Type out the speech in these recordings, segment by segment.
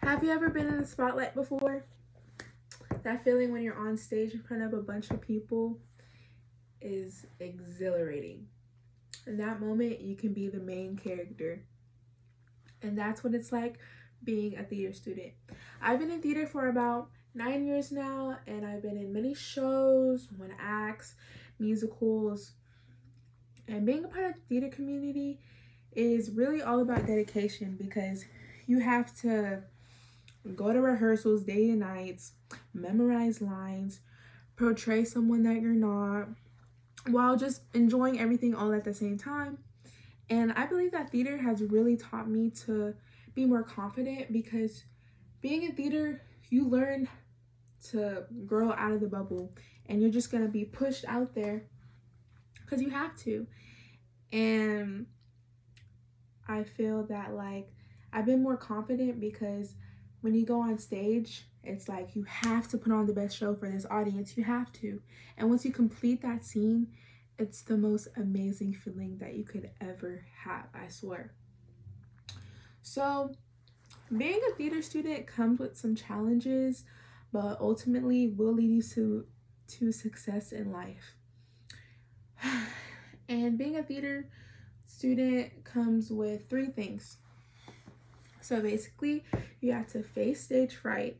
Have you ever been in the spotlight before? That feeling when you're on stage in front of a bunch of people is exhilarating. In that moment, you can be the main character. And that's what it's like being a theater student. I've been in theater for about 9 years now, and I've been in many shows, one acts, musicals, and being a part of the theater community is really all about dedication because you have to go to rehearsals day and nights, memorize lines, portray someone that you're not, while just enjoying everything all at the same time. And I believe that theater has really taught me to be more confident because being in theater, you learn to grow out of the bubble and you're just going to be pushed out there because you have to. And I feel that I've been more confident because when you go on stage, it's like you have to put on the best show for this audience. You have to. And once you complete that scene, it's the most amazing feeling that you could ever have, I swear. So, being a theater student comes with some challenges, but ultimately will lead you to success in life. And being a theater student comes with 3 things. So basically, you have to face stage fright,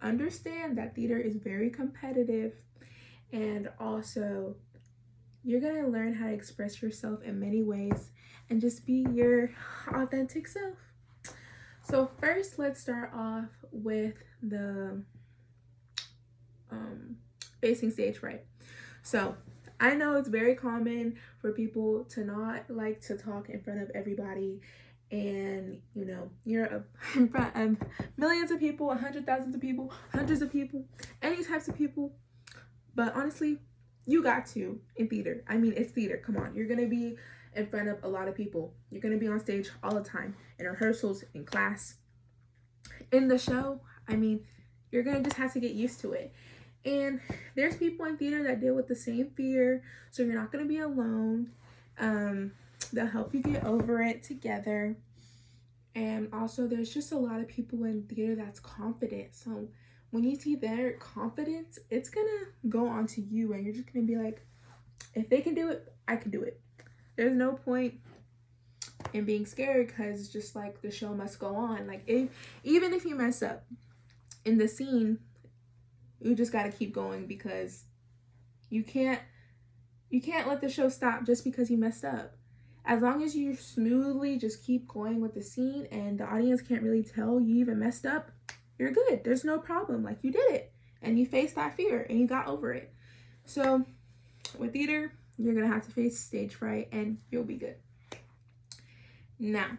understand that theater is very competitive, and also you're going to learn how to express yourself in many ways and just be your authentic self. So first, let's start off with the facing stage fright. So I know it's very common for people to not like to talk in front of everybody, and you're in front of millions of people, 100,000 of people, hundreds of people, any types of people. But honestly, you got to in theater. I mean, it's theater. Come on, you're gonna be in front of a lot of people. You're gonna be on stage all the time, in rehearsals, in class, in the show. I mean, you're gonna just have to get used to it. And there's people in theater that deal with the same fear, so you're not gonna be alone. They'll help you get over it together. And also, there's just a lot of people in theater that's confident. So when you see their confidence, it's gonna go on to you, and you're just gonna be like, if they can do it, I can do it. There's no point in being scared because it's just like the show must go on. Even if you mess up in the scene, you just gotta keep going because you can't let the show stop just because you messed up. As long as you smoothly just keep going with the scene and the audience can't really tell you even messed up, you're good. There's no problem. You did it and you faced that fear and you got over it. So with theater, you're gonna have to face stage fright and you'll be good. Now,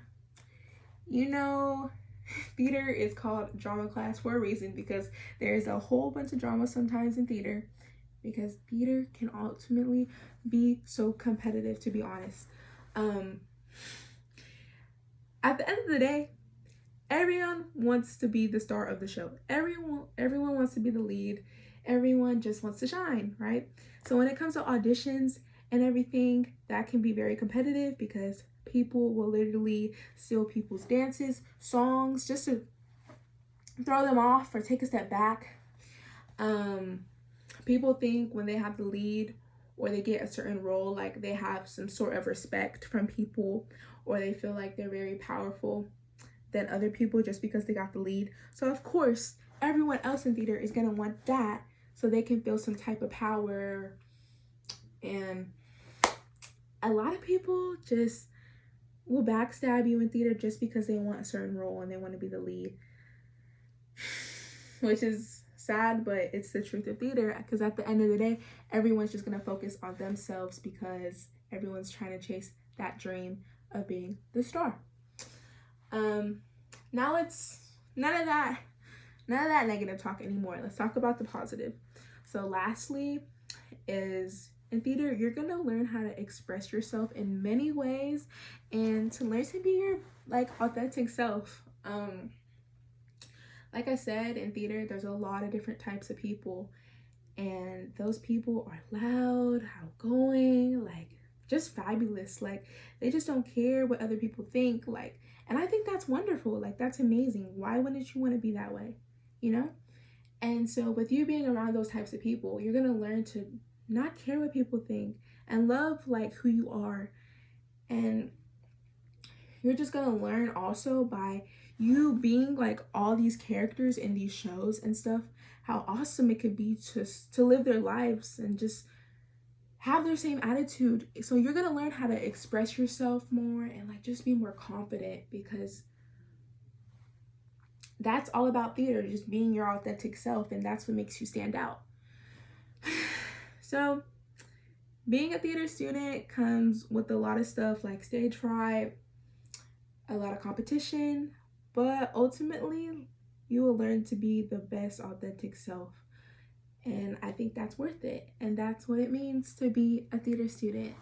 theater is called drama class for a reason because there's a whole bunch of drama sometimes in theater because theater can ultimately be so competitive, to be honest. At the end of the day, everyone wants to be the star of the show. Everyone wants to be the lead. Everyone just wants to shine, right? So when it comes to auditions and everything, that can be very competitive because people will literally steal people's dances, songs, just to throw them off or take a step back. People think when they have the lead or they get a certain role, they have some sort of respect from people, or they feel like they're very powerful than other people just because they got the lead. So of course, everyone else in theater is gonna want that so they can feel some type of power. And a lot of people just will backstab you in theater just because they want a certain role and they want to be the lead, which is sad, but it's the truth of theater because at the end of the day, everyone's just going to focus on themselves because everyone's trying to chase that dream of being the star. Now let's none of that negative talk anymore. Let's talk about the positive. So lastly is in theater, you're going to learn how to express yourself in many ways and to learn to be your authentic self. Like I said, in theater, there's a lot of different types of people, and those people are loud, outgoing, just fabulous. They just don't care what other people think. And I think that's wonderful. Like, that's amazing. Why wouldn't you want to be that way? You know? And so, with you being around those types of people, you're going to learn to not care what people think and love like who you are. And you're just going to learn also by you being like all these characters in these shows and stuff, how awesome it could be to live their lives and just have their same attitude. So you're going to learn how to express yourself more and like just be more confident, because that's all about theater, just being your authentic self, and that's what makes you stand out. So being a theater student comes with a lot of stuff like stage fright, a lot of competition, but ultimately you will learn to be the best authentic self. And I think that's worth it. And that's what it means to be a theater student.